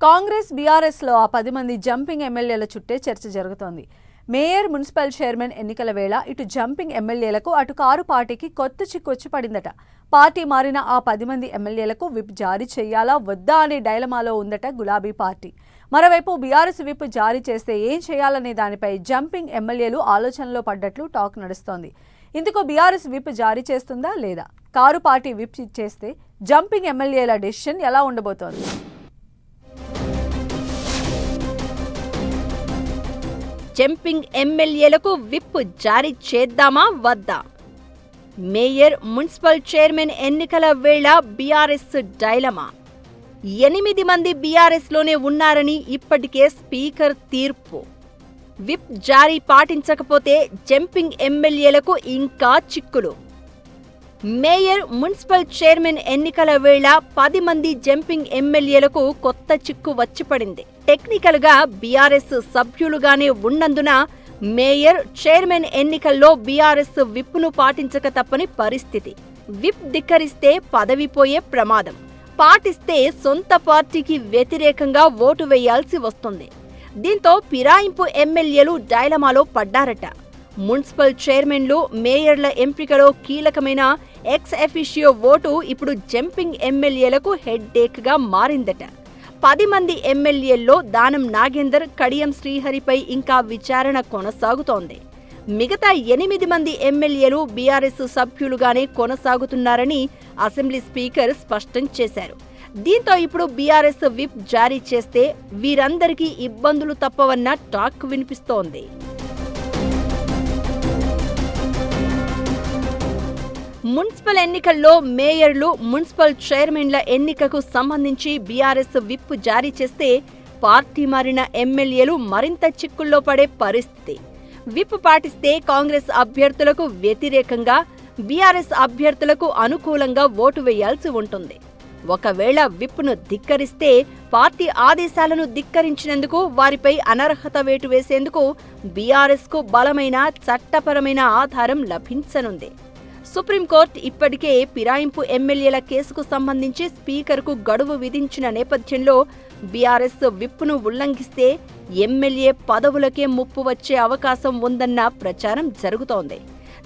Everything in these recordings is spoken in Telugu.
కాంగ్రెస్ బీఆర్ఎస్లో ఆ 10 మంది జంపింగ్ ఎమ్మెల్యేల చుట్టే చర్చ జరుగుతోంది. మేయర్, మున్సిపల్ చైర్మన్ ఎన్నికల వేళ ఇటు జంపింగ్ ఎమ్మెల్యేలకు అటు కారు పార్టీకి కొత్త చిక్కొచ్చి పడిందట. పార్టీ మారిన ఆ 10 మంది ఎమ్మెల్యేలకు విప్ జారీ చేయాలా వద్దా అనే డైలమాలో ఉందట గులాబీ పార్టీ. మరోవైపు బీఆర్ఎస్ విప్ జారీ చేస్తే ఏం చేయాలనే దానిపై జంపింగ్ ఎమ్మెల్యేలు ఆలోచనలో పడ్డట్లు టాక్ నడుస్తోంది. ఇందుకు బీఆర్ఎస్ విప్ జారీ చేస్తుందా లేదా? కారు పార్టీ విప్ చేస్తే జంపింగ్ ఎమ్మెల్యేల డెసిషన్ ఎలా ఉండబోతోంది? జంపింగ్ ఎమ్మెల్యేలకు విప్ జారీ చేద్దామా వద్దా? మేయర్, మున్సిపల్ చైర్మన్ ఎన్నికల వేళ బీఆర్ఎస్ డైలమా. 8 మంది బీఆర్ఎస్లోనే ఉన్నారని ఇప్పటికే స్పీకర్ తీర్పు. విప్ జారీ పాటించకపోతే జంపింగ్ ఎమ్మెల్యేలకు ఇంకా చిక్కులు. మేయర్, మున్సిపల్ చైర్మన్ ఎన్నికల వేళ 10 మంది జంపింగ్ ఎమ్మెల్యేలకు కొత్త చిక్కు వచ్చిపడింది. టెక్నికల్ గా బీఆర్ఎస్ సభ్యులుగానే ఉన్నందున మేయర్, చైర్మన్ ఎన్నికల్లో బీఆర్ఎస్ విప్ను పాటించక తప్పని పరిస్థితి. విప్ ధిక్కరిస్తే పదవి పోయే ప్రమాదం, పాటిస్తే సొంత పార్టీకి వ్యతిరేకంగా ఓటు వేయాల్సి వస్తుంది. దీంతో ఫిరాయింపు ఎమ్మెల్యేలు డైలమాలో పడ్డారట. మున్సిపల్ చైర్మన్లు, మేయర్ల ఎంపికలో కీలకమైన ఎక్స్ అఫిషియో ఓటు ఇప్పుడు జంపింగ్ ఎమ్మెల్యేలకు హెడ్ఏక్ గా మారిందట. 10 మంది ఎమ్మెల్యేల్లో దానం నాగేందర్, కడియం శ్రీహరిపై ఇంకా విచారణ కొనసాగుతోంది. మిగతా 8 మంది ఎమ్మెల్యేలు బీఆర్ఎస్ సభ్యులుగానే కొనసాగుతున్నారని అసెంబ్లీ స్పీకర్ స్పష్టం చేశారు. దీంతో ఇప్పుడు బీఆర్ఎస్ విప్ జారీ చేస్తే వీరందరికీ ఇబ్బందులు తప్పవన్న టాక్ వినిపిస్తోంది. మున్సిపల్ ఎన్నికల్లో మేయర్లు, మున్సిపల్ చైర్మన్ల ఎన్నికకు సంబంధించి బీఆర్ఎస్ విప్ జారీ చేస్తే పార్టీ మారిన ఎమ్మెల్యేలు మరింత చిక్కుల్లో పడే పరిస్థితి. విప్ పాటిస్తే కాంగ్రెస్ అభ్యర్థులకు వ్యతిరేకంగా, బీఆర్ఎస్ అభ్యర్థులకు అనుకూలంగా ఓటు వేయాల్సి ఉంటుంది. ఒకవేళ విప్ను ధిక్కరిస్తే పార్టీ ఆదేశాలను ధిక్కరించినందుకు వారిపై అనర్హత వేటు వేసేందుకు బీఆర్ఎస్కు బలమైన చట్టపరమైన ఆధారం లభించనుంది. సుప్రీంకోర్టు ఇప్పటికే ఫిరాయింపు ఎమ్మెల్యేల కేసుకు సంబంధించి స్పీకర్కు గడువు విధించిన నేపథ్యంలో బీఆర్ఎస్ విప్ను ఉల్లంఘిస్తే ఎమ్మెల్యే పదవులకే ముప్పు వచ్చే అవకాశం ఉందన్న ప్రచారం జరుగుతోంది.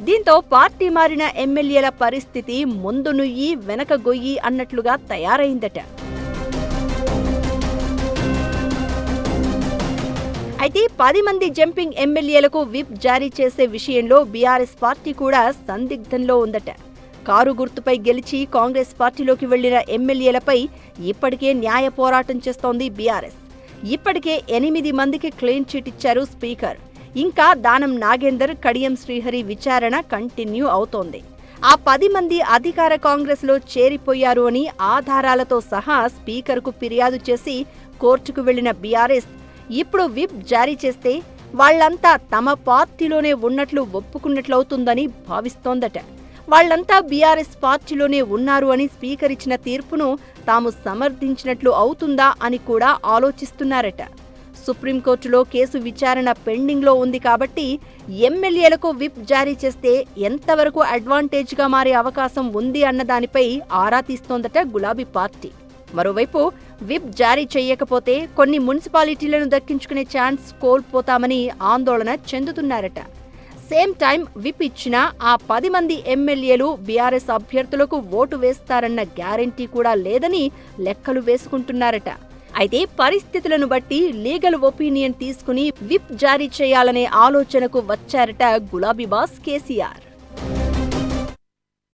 దీంతో పార్టీ మారిన ఎమ్మెల్యేల పరిస్థితి ముందు నుయ్యి వెనక గొయ్యి అన్నట్లుగా తయారైందట. అయితే 10 మంది జంపింగ్ ఎమ్మెల్యేలకు విప్ జారీ చేసే విషయంలో బీఆర్ఎస్ పార్టీ కూడా సందిగ్ధంలో ఉందట. కారు గుర్తుపై గెలిచి కాంగ్రెస్ పార్టీలోకి వెళ్లిన ఎమ్మెల్యేలపై ఇప్పటికే న్యాయ పోరాటం చేస్తోంది బీఆర్ఎస్. ఇప్పటికే 8 మందికి క్లీన్ చిట్ ఇచ్చారు స్పీకర్. ఇంకా దానం నాగేందర్, కడియం శ్రీహరి విచారణ కంటిన్యూ అవుతోంది. ఆ 10 మంది అధికార కాంగ్రెస్లో చేరిపోయారు అని ఆధారాలతో సహా స్పీకర్కు ఫిర్యాదు చేసి కోర్టుకు వెళ్లిన బీఆర్ఎస్ ఇప్పుడు విప్ జారీ చేస్తే వాళ్లంతా తమ పార్టీలోనే ఉన్నట్లు ఒప్పుకున్నట్లవుతుందని భావిస్తోందట. వాళ్లంతా బీఆర్ఎస్ పార్టీలోనే ఉన్నారు అని స్పీకర్ ఇచ్చిన తీర్పును తాము సమర్థించినట్లు అవుతుందా అని కూడా ఆలోచిస్తున్నారట. సుప్రీంకోర్టులో కేసు విచారణ పెండింగ్లో ఉంది కాబట్టి ఎమ్మెల్యేలకు విప్ జారీ చేస్తే ఎంతవరకు అడ్వాంటేజ్గా మారే అవకాశం ఉంది అన్న దానిపై ఆరా తీస్తోందట గులాబీ పార్టీ. మరోవైపు విప్ జారీ చేయకపోతే కొన్ని మున్సిపాలిటీలను దక్కించుకునే ఛాన్స్ కోల్పోతామని ఆందోళన చెందుతున్నారట. సేమ్ టైం విప్ ఇచ్చినా ఆ 10 మంది ఎమ్మెల్యేలు బీఆర్ఎస్ అభ్యర్థులకు ఓటు వేస్తారన్న గ్యారెంటీ కూడా లేదని లెక్కలు వేసుకుంటున్నారట. అయితే పరిస్థితులను బట్టి లీగల్ ఒపీనియన్ తీసుకుని విప్ జారీ చేయాలనే ఆలోచనకు వచ్చారట గులాబీ బాస్ కేసీఆర్.